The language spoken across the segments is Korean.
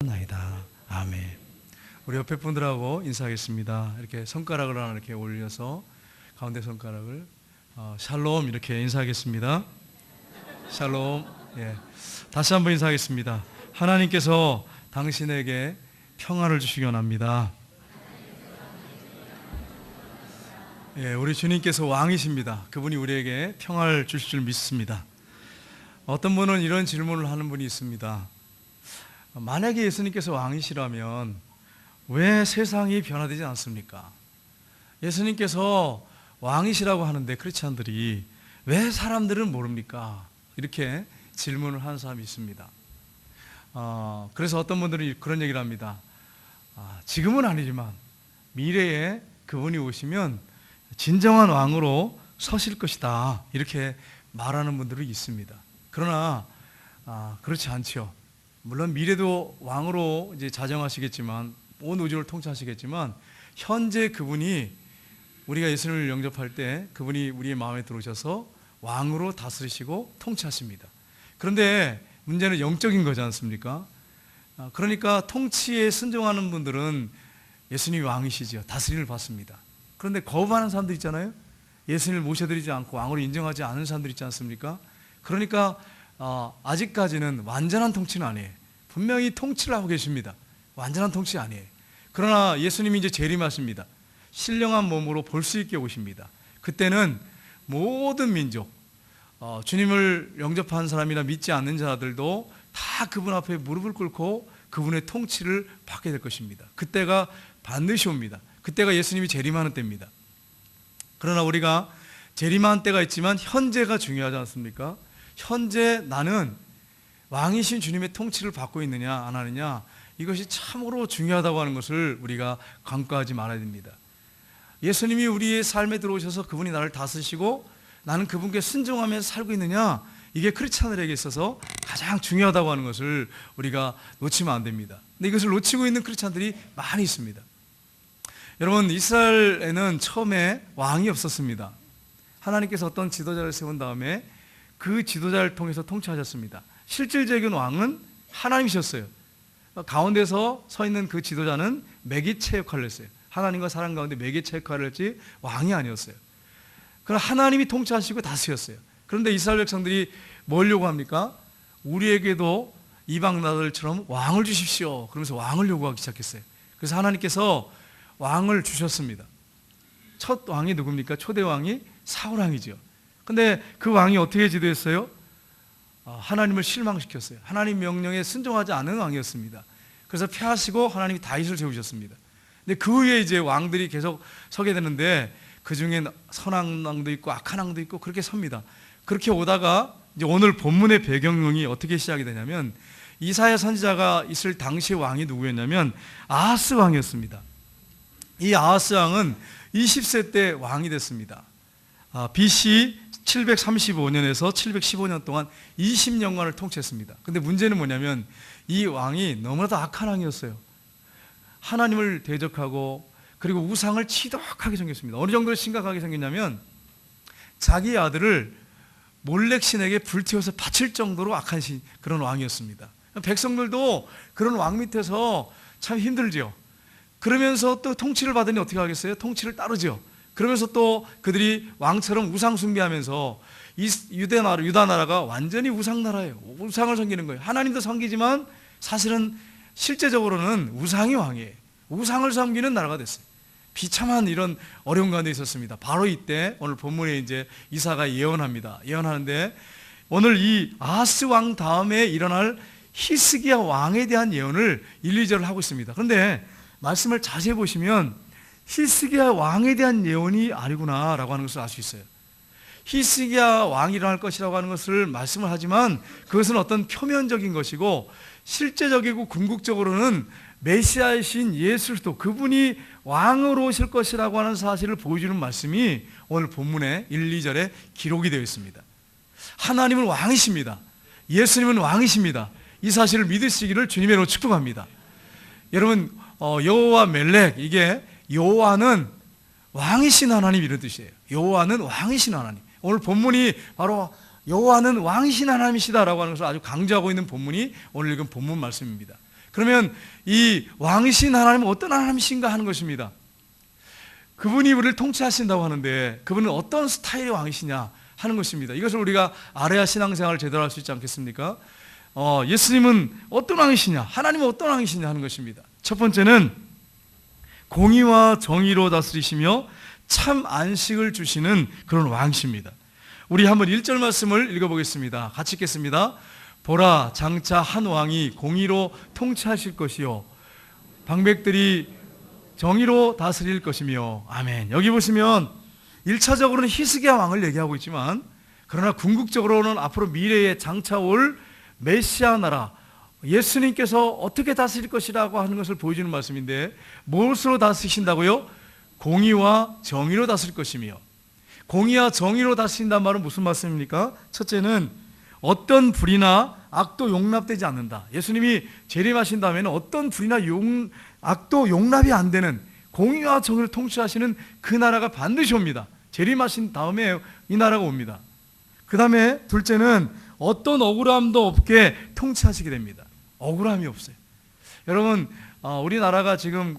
나이다. 아멘. 우리 옆에 분들하고 인사하겠습니다. 이렇게 손가락을 하나 이렇게 올려서 가운데 손가락을 샬롬 이렇게 인사하겠습니다. 샬롬. 예. 다시 한번 인사하겠습니다. 하나님께서 당신에게 평안을 주시기 원합니다. 예, 우리 주님께서 왕이십니다. 그분이 우리에게 평안을 주실 줄 믿습니다. 어떤 분은 이런 질문을 하는 분이 있습니다. 만약에 예수님께서 왕이시라면 왜 세상이 변화되지 않습니까? 예수님께서 왕이시라고 하는데 크리스찬들이 왜 사람들은 모릅니까? 이렇게 질문을 하는 사람이 있습니다. 그래서 어떤 분들은 그런 얘기를 합니다. 지금은 아니지만 미래에 그분이 오시면 진정한 왕으로 서실 것이다. 이렇게 말하는 분들이 있습니다. 그러나 그렇지 않죠. 물론 미래도 왕으로 이제 자정하시겠지만 온 우주를 통치하시겠지만 현재 그분이 우리가 예수님을 영접할 때 그분이 우리의 마음에 들어오셔서 왕으로 다스리시고 통치하십니다. 그런데 문제는 영적인 거지 않습니까? 그러니까 통치에 순종하는 분들은 예수님이 왕이시죠. 다스림을 받습니다. 그런데 거부하는 사람들 있잖아요. 예수님을 모셔드리지 않고 왕으로 인정하지 않은 사람들 있지 않습니까? 그러니까 아직까지는 완전한 통치는 아니에요. 분명히 통치를 하고 계십니다. 완전한 통치 아니에요. 그러나 예수님이 이제 재림하십니다. 신령한 몸으로 볼 수 있게 오십니다. 그때는 모든 민족, 주님을 영접한 사람이나 믿지 않는 자들도 다 그분 앞에 무릎을 꿇고 그분의 통치를 받게 될 것입니다. 그때가 반드시 옵니다. 그때가 예수님이 재림하는 때입니다. 그러나 우리가 재림하는 때가 있지만 현재가 중요하지 않습니까? 현재 나는 왕이신 주님의 통치를 받고 있느냐 안 하느냐, 이것이 참으로 중요하다고 하는 것을 우리가 간과하지 말아야 됩니다. 예수님이 우리의 삶에 들어오셔서 그분이 나를 다스리시고 나는 그분께 순종하면서 살고 있느냐, 이게 크리스찬들에게 있어서 가장 중요하다고 하는 것을 우리가 놓치면 안 됩니다. 근데 이것을 놓치고 있는 크리스찬들이 많이 있습니다. 여러분, 이스라엘에는 처음에 왕이 없었습니다. 하나님께서 어떤 지도자를 세운 다음에 그 지도자를 통해서 통치하셨습니다. 실질적인 왕은 하나님이셨어요. 가운데서 서 있는 그 지도자는 매개체 역할을 했어요. 하나님과 사람 가운데 매개체 역할을 했지 왕이 아니었어요. 그러나 하나님이 통치하시고 다스렸어요. 그런데 이스라엘 백성들이 뭘 요구합니까? 우리에게도 이방 나라들처럼 왕을 주십시오. 그러면서 왕을 요구하기 시작했어요. 그래서 하나님께서 왕을 주셨습니다. 첫 왕이 누굽니까? 초대 왕이 사울 왕이죠. 근데 그 왕이 어떻게 지도했어요? 하나님을 실망시켰어요. 하나님 명령에 순종하지 않은 왕이었습니다. 그래서 패하시고 하나님이 다윗을 세우셨습니다. 근데 그 후에 이제 왕들이 계속 서게 되는데 그 중에 선한 왕도 있고 악한 왕도 있고 그렇게 섭니다. 그렇게 오다가 이제 오늘 본문의 배경이 어떻게 시작이 되냐면, 이사야 선지자가 있을 당시의 왕이 누구였냐면 아하스 왕이었습니다. 이 아하스 왕은 20세 때 왕이 됐습니다. BC 735년에서 715년 동안 20년간을 통치했습니다. 근데 문제는 뭐냐면 이 왕이 너무나도 악한 왕이었어요. 하나님을 대적하고 그리고 우상을 지독하게 생겼습니다. 어느 정도로 심각하게 생겼냐면 자기 아들을 몰렉 신에게 불태워서 바칠 정도로 악한 그런 왕이었습니다. 백성들도 그런 왕 밑에서 참 힘들죠. 그러면서 또 통치를 받으니 어떻게 하겠어요? 통치를 따르죠. 그러면서 또 그들이 왕처럼 우상 숭배하면서 유다 나라가 완전히 우상 나라예요. 우상을 섬기는 거예요. 하나님도 섬기지만 사실은 실제적으로는 우상이 왕이에요. 우상을 섬기는 나라가 됐어요. 비참한 이런 어려운 가운데 있었습니다. 바로 이때 오늘 본문에 이제 이사가 예언합니다. 예언하는데 오늘 이 아하스 왕 다음에 일어날 히스기야 왕에 대한 예언을 1, 2절을 하고 있습니다. 그런데 말씀을 자세히 보시면 히스기야 왕에 대한 예언이 아니구나라고 하는 것을 알 수 있어요. 히스기야 왕이 일어날 것이라고 하는 것을 말씀을 하지만 그것은 어떤 표면적인 것이고 실제적이고 궁극적으로는 메시아이신 예수 그리스도, 그분이 왕으로 오실 것이라고 하는 사실을 보여주는 말씀이 오늘 본문의 1, 2절에 기록이 되어 있습니다. 하나님은 왕이십니다. 예수님은 왕이십니다. 이 사실을 믿으시기를 주님의 이름으로 축복합니다. 여러분, 여호와 멜렉, 이게 여호와는 왕이신 하나님 이런 뜻이에요. 여호와는 왕이신 하나님. 오늘 본문이 바로 여호와는 왕이신 하나님이시다라고 하는 것을 아주 강조하고 있는 본문이 오늘 읽은 본문 말씀입니다. 그러면 이 왕이신 하나님은 어떤 하나님이신가 하는 것입니다. 그분이 우리를 통치하신다고 하는데 그분은 어떤 스타일의 왕이시냐 하는 것입니다. 이것을 우리가 알아야 신앙생활을 제대로 할 수 있지 않겠습니까? 예수님은 어떤 왕이시냐, 하나님은 어떤 왕이시냐 하는 것입니다. 첫 번째는 공의와 정의로 다스리시며 참 안식을 주시는 그런 왕이십니다. 우리 한번 1절 말씀을 읽어보겠습니다. 같이 읽겠습니다. 보라, 장차 한 왕이 공의로 통치하실 것이요 방백들이 정의로 다스릴 것이며. 아멘. 여기 보시면 1차적으로는 히스기야 왕을 얘기하고 있지만, 그러나 궁극적으로는 앞으로 미래에 장차 올 메시아 나라, 예수님께서 어떻게 다스릴 것이라고 하는 것을 보여주는 말씀인데, 무엇으로 다스리신다고요? 공의와 정의로 다스릴 것이며. 공의와 정의로 다스린다는 말은 무슨 말씀입니까? 첫째는 어떤 불의나 악도 용납되지 않는다. 예수님이 재림하신 다음에는 어떤 불의나 악도 용납이 안 되는 공의와 정의를 통치하시는 그 나라가 반드시 옵니다. 재림하신 다음에 이 나라가 옵니다. 그 다음에 둘째는 어떤 억울함도 없게 통치하시게 됩니다. 억울함이 없어요. 여러분, 우리나라가 지금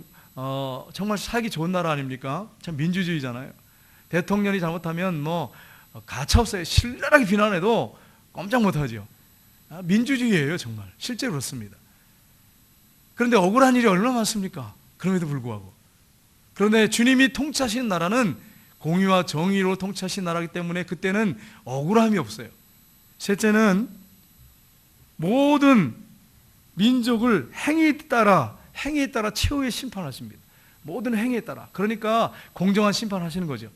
정말 살기 좋은 나라 아닙니까? 참 민주주의잖아요. 대통령이 잘못하면 가차없어요. 신랄하게 비난해도 꼼짝 못하죠. 민주주의예요, 정말. 실제로 그렇습니다. 그런데 억울한 일이 얼마나 많습니까? 그럼에도 불구하고. 그런데 주님이 통치하시는 나라는 공의와 정의로 통치하시는 나라이기 때문에 그때는 억울함이 없어요. 셋째는 모든 민족을 행위에 따라 최후의 심판하십니다. 모든 행위에 따라. 그러니까 공정한 심판하시는 거죠.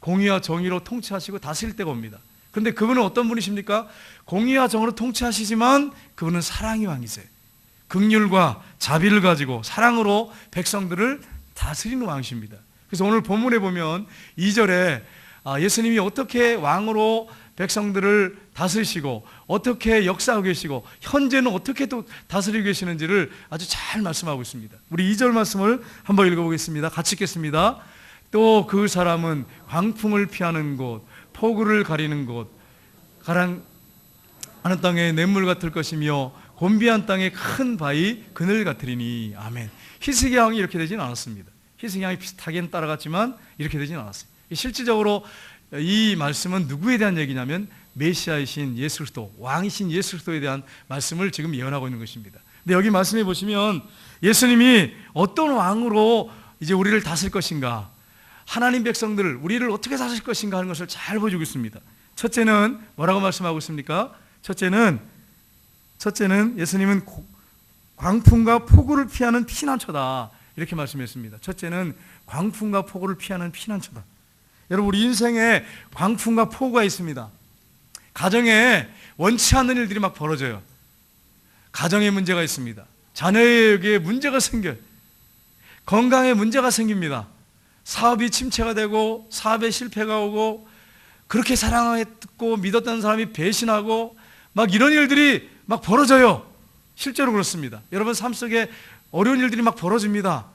공의와 정의로 통치하시고 다스릴 때가 옵니다. 그런데 그분은 어떤 분이십니까? 공의와 정의로 통치하시지만 그분은 사랑의 왕이세요. 긍휼과 자비를 가지고 사랑으로 백성들을 다스리는 왕이십니다. 그래서 오늘 본문에 보면 2절에 예수님이 어떻게 왕으로 백성들을 다스리시고 어떻게 역사하고 계시고 현재는 어떻게 또 다스리고 계시는지를 아주 잘 말씀하고 있습니다. 우리 2절 말씀을 한번 읽어보겠습니다. 같이 읽겠습니다. 또 그 사람은 광풍을 피하는 곳, 폭우를 가리는 곳, 가라앉는 땅에 냇물 같을 것이며 곤비한 땅에 큰 바위 그늘 같으리니. 아멘. 히스기야 왕이 이렇게 되진 않았습니다. 히스기야 왕이 비슷하게는 따라갔지만 이렇게 되진 않았어요. 실질적으로 이 말씀은 누구에 대한 얘기냐면 메시아이신 예수 그리스도, 왕이신 예수 그리스도에 대한 말씀을 지금 예언하고 있는 것입니다. 근데 여기 말씀해 보시면 예수님이 어떤 왕으로 이제 우리를 다스릴 것인가, 하나님 백성들을, 우리를 어떻게 다스릴 것인가 하는 것을 잘 보여주고 있습니다. 첫째는 뭐라고 말씀하고 있습니까? 첫째는 예수님은 광풍과 폭우를 피하는 피난처다, 이렇게 말씀했습니다. 첫째는 광풍과 폭우를 피하는 피난처다. 여러분, 우리 인생에 광풍과 폭우가 있습니다. 가정에 원치 않는 일들이 막 벌어져요. 가정에 문제가 있습니다. 자녀에게 문제가 생겨요. 건강에 문제가 생깁니다. 사업이 침체가 되고 사업에 실패가 오고, 그렇게 사랑했고 믿었던 사람이 배신하고, 막 이런 일들이 막 벌어져요. 실제로 그렇습니다. 여러분 삶 속에 어려운 일들이 막 벌어집니다.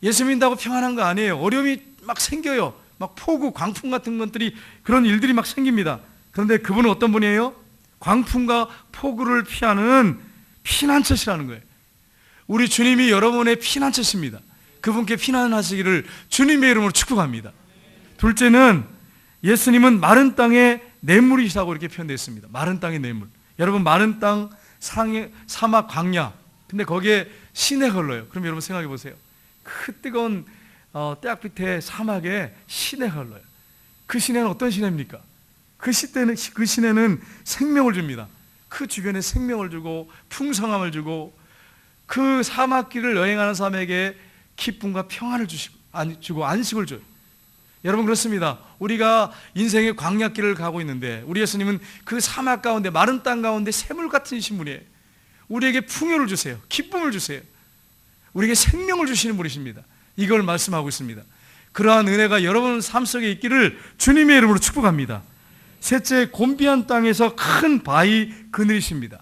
예수 믿는다고 평안한 거 아니에요. 어려움이 막 생겨요. 막 폭우, 광풍 같은 것들이, 그런 일들이 막 생깁니다. 그런데 그분은 어떤 분이에요? 광풍과 폭우를 피하는 피난처시라는 거예요. 우리 주님이 여러분의 피난처십니다. 그분께 피난하시기를 주님의 이름으로 축복합니다. 둘째는 예수님은 마른 땅에 냇물이시라고 이렇게 표현되어 있습니다. 마른 땅의 냇물. 여러분, 마른 땅, 사막, 광야, 근데 거기에 시내가 흘러요. 그럼 여러분 생각해 보세요. 그 뜨거운 떼약빛의 사막에 시내가 흘러요. 그 시내는 어떤 시내입니까? 그 시내는 생명을 줍니다. 그 주변에 생명을 주고 풍성함을 주고, 그 사막길을 여행하는 사람에게 기쁨과 평안을 주고 안식을 줘요. 여러분, 그렇습니다. 우리가 인생의 광야길을 가고 있는데 우리 예수님은 그 사막 가운데, 마른 땅 가운데 샘물 같은 신분이에요. 우리에게 풍요를 주세요. 기쁨을 주세요. 우리에게 생명을 주시는 분이십니다. 이걸 말씀하고 있습니다. 그러한 은혜가 여러분 삶 속에 있기를 주님의 이름으로 축복합니다. 셋째, 곤비한 땅에서 큰 바위 그늘이십니다.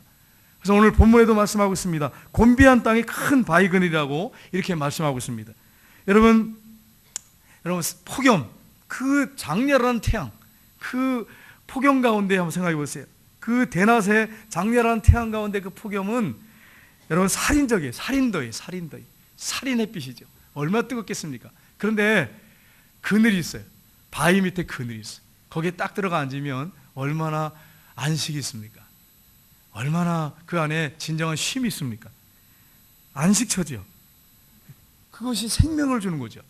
그래서 오늘 본문에도 말씀하고 있습니다. 곤비한 땅에 큰 바위 그늘이라고 이렇게 말씀하고 있습니다. 여러분 폭염, 그 장렬한 태양, 그 폭염 가운데 한번 생각해 보세요. 그 대낮에 장렬한 태양 가운데 그 폭염은 여러분 살인적이에요. 살인더예요. 살인 햇빛이죠. 얼마나 뜨겁겠습니까? 그런데 그늘이 있어요. 바위 밑에 그늘이 있어요. 거기에 딱 들어가 앉으면 얼마나 안식이 있습니까? 얼마나 그 안에 진정한 쉼이 있습니까? 안식처죠. 그것이 생명을 주는 거죠.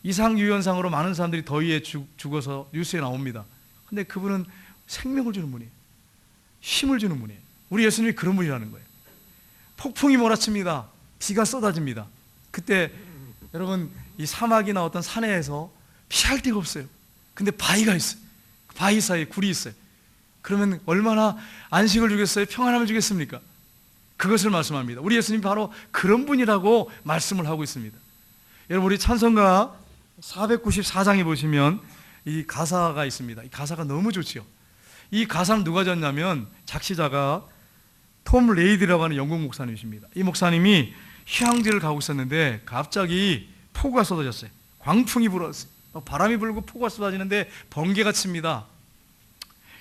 이상유연상으로 많은 사람들이 더위에 죽어서 뉴스에 나옵니다. 근데 그분은 생명을 주는 분이에요. 힘을 주는 분이에요. 우리 예수님이 그런 분이라는 거예요. 폭풍이 몰아칩니다. 비가 쏟아집니다. 그때 여러분 이 사막이나 어떤 산에서 피할 데가 없어요. 근데 바위가 있어요. 바위 사이에 굴이 있어요. 그러면 얼마나 안식을 주겠어요? 평안함을 주겠습니까? 그것을 말씀합니다. 우리 예수님 바로 그런 분이라고 말씀을 하고 있습니다. 여러분 우리 찬송가 494장에 보시면 이 가사가 있습니다. 이 가사가 너무 좋지요. 이 가사는 누가 졌냐면 작시자가 톰 레이드라고 하는 영국 목사님이십니다. 이 목사님이 휴양지를 가고 있었는데 갑자기 폭우가 쏟아졌어요. 광풍이 불었어요. 바람이 불고 폭우가 쏟아지는데 번개가 칩니다.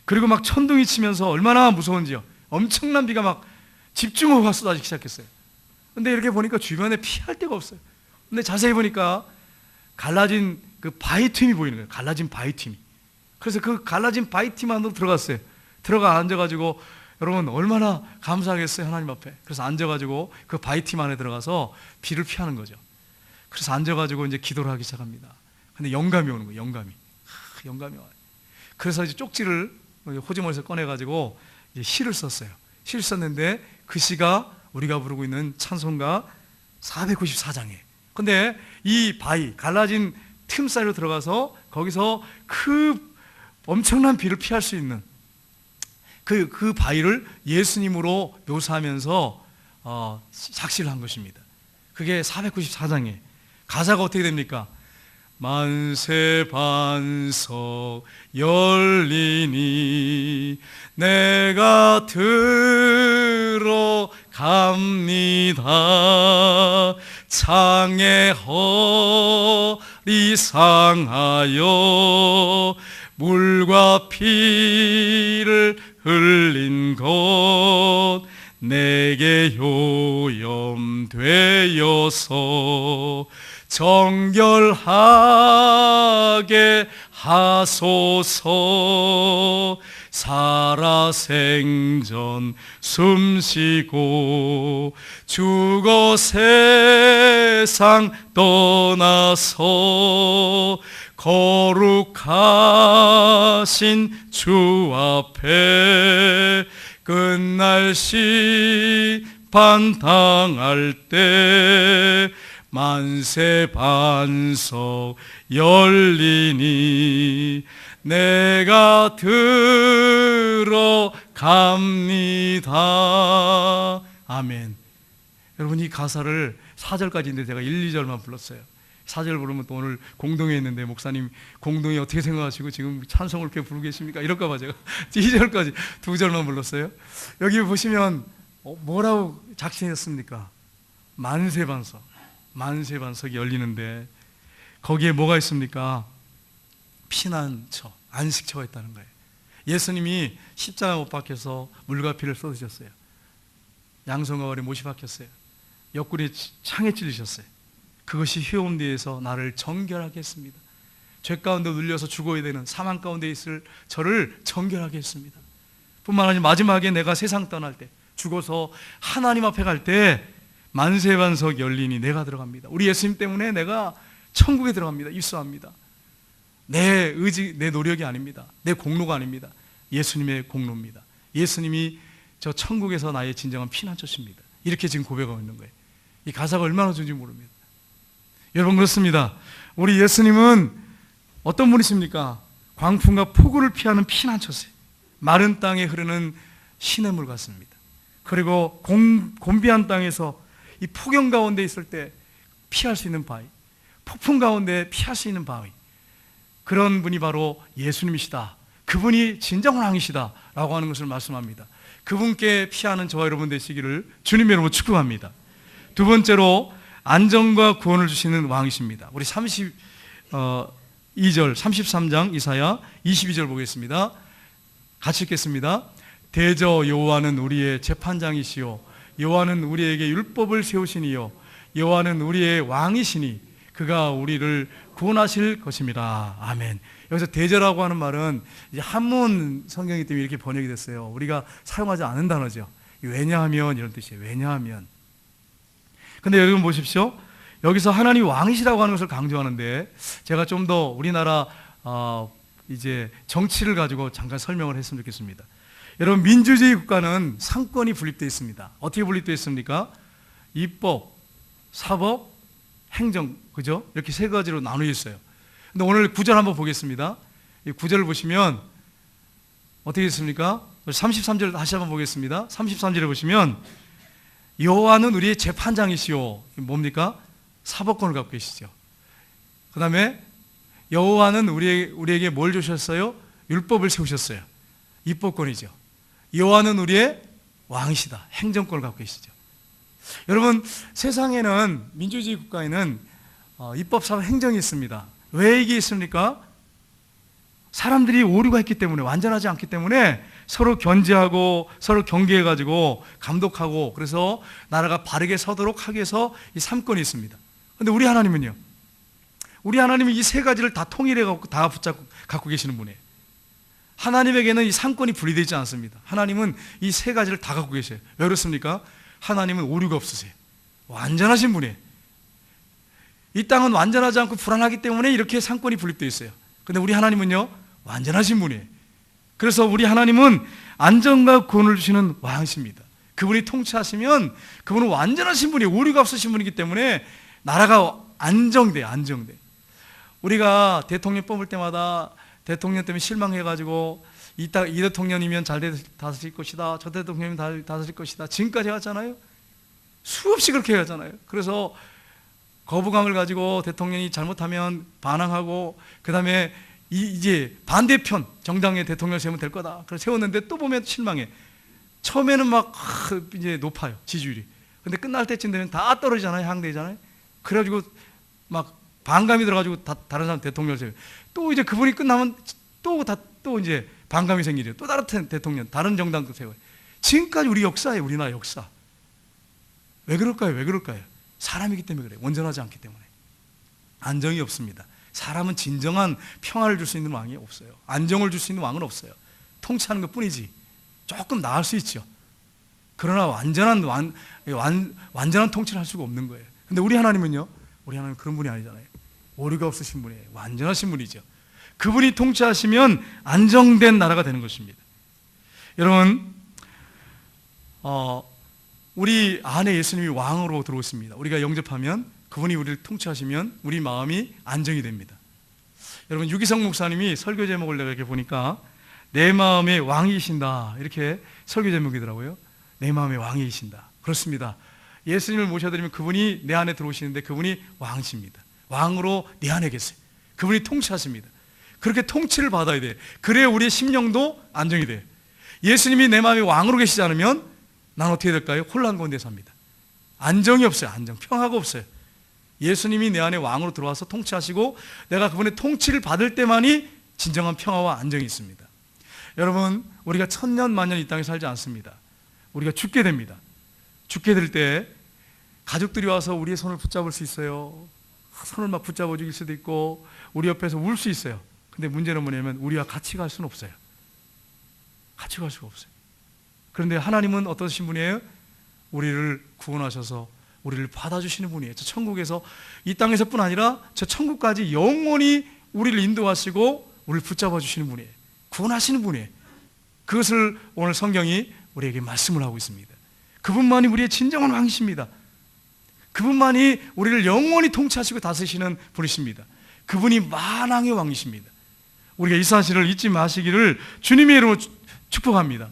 그리고 막 천둥이 치면서 얼마나 무서운지요. 엄청난 비가 막 집중호우가 쏟아지기 시작했어요. 근데 이렇게 보니까 주변에 피할 데가 없어요. 근데 자세히 보니까 갈라진 그 바위 틈이 보이는 거예요. 갈라진 바위 틈이. 그래서 그 갈라진 바위 틈 안으로 들어갔어요. 들어가 앉아가지고 여러분 얼마나 감사하겠어요, 하나님 앞에. 그래서 앉아가지고 그 바위 틈 안에 들어가서 비를 피하는 거죠. 그래서 앉아가지고 이제 기도를 하기 시작합니다. 근데 영감이 오는 거예요. 영감이 와요. 그래서 이제 쪽지를 호주머니에서 꺼내가지고 이제 시를 썼어요. 시를 썼는데 그 시가 우리가 부르고 있는 찬송가 494장이에요. 근데 이 바위, 갈라진 틈 사이로 들어가서 거기서 그 엄청난 비를 피할 수 있는 그 바위를 예수님으로 묘사하면서 작시를 한 것입니다. 그게 494장이에요. 가사가 어떻게 됩니까? 만세 반석 열리니 내가 들어갑니다. 창의 허리 상하여 물과 피를 흘린 것 내게 요염되어서 정결하게 하소서. 살아생전 숨쉬고 죽어 세상 떠나서 거룩하신 주 앞에 끝날 심판 당할 때 만세 반석 열리니 내가 들어갑니다. 아멘. 여러분 이 가사를 4절까지인데 제가 1, 2절만 불렀어요. 4절 부르면 또 오늘 공동회 했는데 목사님 공동회 어떻게 생각하시고 지금 찬송을 이렇게 부르고 계십니까? 이럴까 봐 제가 2절까지 2절만 불렀어요. 여기 보시면 뭐라고 작시했습니까? 만세 반석이 열리는데 거기에 뭐가 있습니까? 피난처, 안식처가 있다는 거예요. 예수님이 십자가 못 박혀서 물과 피를 쏟으셨어요. 양손과 못이 박혔어요. 옆구리에 창에 찔리셨어요. 그것이 휴엄대에서 나를 정결하게 했습니다. 죄 가운데 눌려서 죽어야 되는 사망 가운데 있을 저를 정결하게 했습니다. 뿐만 아니라 마지막에 내가 세상 떠날 때 죽어서 하나님 앞에 갈 때 만세 반석 열리니 내가 들어갑니다. 우리 예수님 때문에 내가 천국에 들어갑니다. 입소합니다. 내 의지, 내 노력이 아닙니다. 내 공로가 아닙니다. 예수님의 공로입니다. 예수님이 저 천국에서 나의 진정한 피난처십니다. 이렇게 지금 고백하고 있는 거예요. 이 가사가 얼마나 좋은지 모릅니다. 여러분 그렇습니다. 우리 예수님은 어떤 분이십니까? 광풍과 폭우를 피하는 피난처세요. 마른 땅에 흐르는 시냇물 같습니다. 그리고 곤비한 땅에서 이 폭염 가운데 있을 때 피할 수 있는 바위, 폭풍 가운데 피할 수 있는 바위, 그런 분이 바로 예수님이시다. 그분이 진정한 왕이시다 라고 하는 것을 말씀합니다. 그분께 피하는 저와 여러분 되시기를 주님의 이름으로 축복합니다. 두 번째로 안정과 구원을 주시는 왕이십니다. 우리 32절 33장 이사야 22절 보겠습니다. 같이 읽겠습니다. 대저 여호와는 우리의 재판장이시요 여호와는 우리에게 율법을 세우시니요 여호와는 우리의 왕이시니 그가 우리를 구원하실 것임이라. 아멘. 여기서 대저라고 하는 말은 이제 한문 성경이기 때문에 이렇게 번역이 됐어요. 우리가 사용하지 않은 단어죠. 왜냐하면 이런 뜻이에요. 왜냐하면. 근데 여러분 보십시오. 여기서 하나님 왕이시라고 하는 것을 강조하는데 제가 좀 더 우리나라 이제 정치를 가지고 잠깐 설명을 했으면 좋겠습니다. 여러분 민주주의 국가는 상권이 분립되어 있습니다. 어떻게 분립되어 있습니까? 입법, 사법, 행정, 그죠? 이렇게 세 가지로 나누어 있어요. 근데 오늘 구절 한번 보겠습니다. 이 구절을 보시면 어떻게 있습니까? 33절 다시 한번 보겠습니다. 33절에 보시면 여호와는 우리의 재판장이시오. 뭡니까? 사법권을 갖고 계시죠. 그 다음에 여호와는 우리에게 뭘 주셨어요? 율법을 세우셨어요. 입법권이죠. 여호와는 우리의 왕이시다. 행정권을 갖고 계시죠. 여러분 세상에는 민주주의 국가에는 입법, 사법, 행정이 있습니다. 왜 이게 있습니까? 사람들이 오류가 있기 때문에, 완전하지 않기 때문에 서로 견제하고 서로 경계해가지고 감독하고, 그래서 나라가 바르게 서도록 하기 위해서 이 3권이 있습니다. 그런데 우리 하나님은요, 우리 하나님은 이 세 가지를 다 통일해갖고 다 붙잡고 갖고 계시는 분이에요. 하나님에게는 이 3권이 분리되어 있지 않습니다. 하나님은 이 세 가지를 다 갖고 계셔요. 왜 그렇습니까? 하나님은 오류가 없으세요. 완전하신 분이에요. 이 땅은 완전하지 않고 불안하기 때문에 이렇게 3권이 분립되어 있어요. 근데 우리 하나님은요, 완전하신 분이에요. 그래서 우리 하나님은 안정과 구원을 주시는 왕이십니다. 그분이 통치하시면 그분은 완전하신 분이에요. 오류가 없으신 분이기 때문에 나라가 안정돼요. 우리가 대통령 뽑을 때마다 대통령 때문에 실망해가지고 이 대통령이면 잘 다스릴 것이다, 저 대통령이면 잘 다스릴 것이다, 지금까지 해왔잖아요. 수없이 그렇게 해왔잖아요. 그래서 거부감을 가지고 대통령이 잘못하면 반항하고, 그 다음에 이제 반대편 정당의 대통령을 세우면 될 거다. 그래서 세웠는데 또 보면 실망해. 처음에는 막 이제 높아요, 지지율이. 근데 끝날 때쯤 되면 다 떨어지잖아요, 향되잖아요. 그래가지고 막 반감이 들어가지고 다른 사람 대통령을 세워요. 또 이제 그분이 끝나면 또 이제 반감이 생기죠. 또 다른 대통령, 다른 정당도 세워요. 지금까지 우리 역사예요, 우리나라 역사. 왜 그럴까요? 사람이기 때문에 그래요. 온전하지 않기 때문에. 안정이 없습니다. 사람은 진정한 평화를 줄 수 있는 왕이 없어요. 안정을 줄 수 있는 왕은 없어요. 통치하는 것 뿐이지. 조금 나을 수 있죠. 그러나 완전한 통치를 할 수가 없는 거예요. 근데 우리 하나님은요, 우리 하나님은 그런 분이 아니잖아요. 오류가 없으신 분이에요. 완전하신 분이죠. 그분이 통치하시면 안정된 나라가 되는 것입니다. 여러분, 우리 안에 예수님이 왕으로 들어오십니다. 우리가 영접하면, 그분이 우리를 통치하시면 우리 마음이 안정이 됩니다. 여러분, 유기성 목사님이 설교 제목을 내가 이렇게 보니까 내 마음의 왕이신다, 이렇게 설교 제목이더라고요. 내 마음의 왕이신다. 그렇습니다. 예수님을 모셔드리면 그분이 내 안에 들어오시는데 그분이 왕이십니다. 왕으로 내 안에 계세요. 그분이 통치하십니다. 그렇게 통치를 받아야 돼요. 그래야 우리의 심령도 안정이 돼요. 예수님이 내 마음의 왕으로 계시지 않으면 난 어떻게 될까요? 혼란 가운데 삽니다. 안정이 없어요. 평화가 없어요. 예수님이 내 안에 왕으로 들어와서 통치하시고 내가 그분의 통치를 받을 때만이 진정한 평화와 안정이 있습니다. 여러분, 우리가 천년 만년 이 땅에 살지 않습니다. 우리가 죽게 됩니다. 죽게 될 때 가족들이 와서 우리의 손을 붙잡을 수 있어요. 손을 막 붙잡아 주길 수도 있고 우리 옆에서 울 수 있어요. 근데 문제는 뭐냐면 우리와 같이 갈 수는 없어요. 같이 갈 수가 없어요. 그런데 하나님은 어떠신 분이에요? 우리를 구원하셔서 우리를 받아주시는 분이에요. 저 천국에서, 이 땅에서뿐 아니라 저 천국까지 영원히 우리를 인도하시고 우리를 붙잡아 주시는 분이에요. 구원하시는 분이에요. 그것을 오늘 성경이 우리에게 말씀을 하고 있습니다. 그분만이 우리의 진정한 왕이십니다. 그분만이 우리를 영원히 통치하시고 다스리시는 분이십니다. 그분이 만왕의 왕이십니다. 우리가 이 사실을 잊지 마시기를 주님의 이름으로 축복합니다.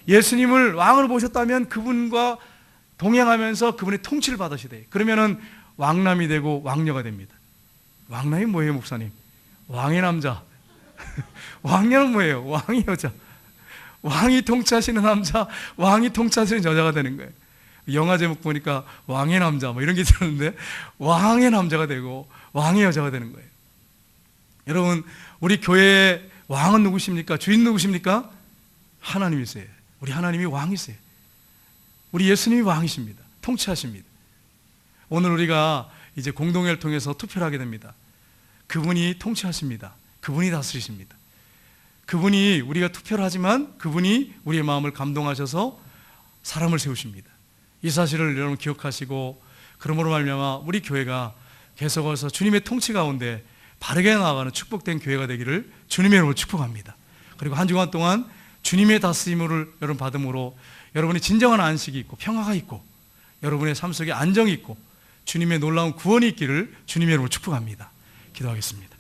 예수님을 왕으로 모셨다면 그분과 동행하면서 그분의 통치를 받으셔야 돼요. 그러면은 왕남이 되고 왕녀가 됩니다. 왕남이 뭐예요, 목사님? 왕의 남자. 왕녀는 뭐예요? 왕의 여자. 왕이 통치하시는 남자, 왕이 통치하시는 여자가 되는 거예요. 영화 제목 보니까 왕의 남자 뭐 이런 게 있었는데 왕의 남자가 되고 왕의 여자가 되는 거예요. 여러분, 우리 교회의 왕은 누구십니까? 주인 누구십니까? 하나님이세요. 우리 하나님이 왕이세요. 우리 예수님이 왕이십니다. 통치하십니다. 오늘 우리가 이제 공동회를 통해서 투표를 하게 됩니다. 그분이 통치하십니다. 그분이 다스리십니다. 그분이 우리가 투표를 하지만 그분이 우리의 마음을 감동하셔서 사람을 세우십니다. 이 사실을 여러분 기억하시고 그러므로 말미암아 우리 교회가 계속해서 주님의 통치 가운데 바르게 나아가는 축복된 교회가 되기를 주님의 이름으로 축복합니다. 그리고 한 주간 동안 주님의 다스림을 여러분 받음으로 여러분이 진정한 안식이 있고 평화가 있고 여러분의 삶 속에 안정이 있고 주님의 놀라운 구원이 있기를 주님의 이름으로 축복합니다. 기도하겠습니다.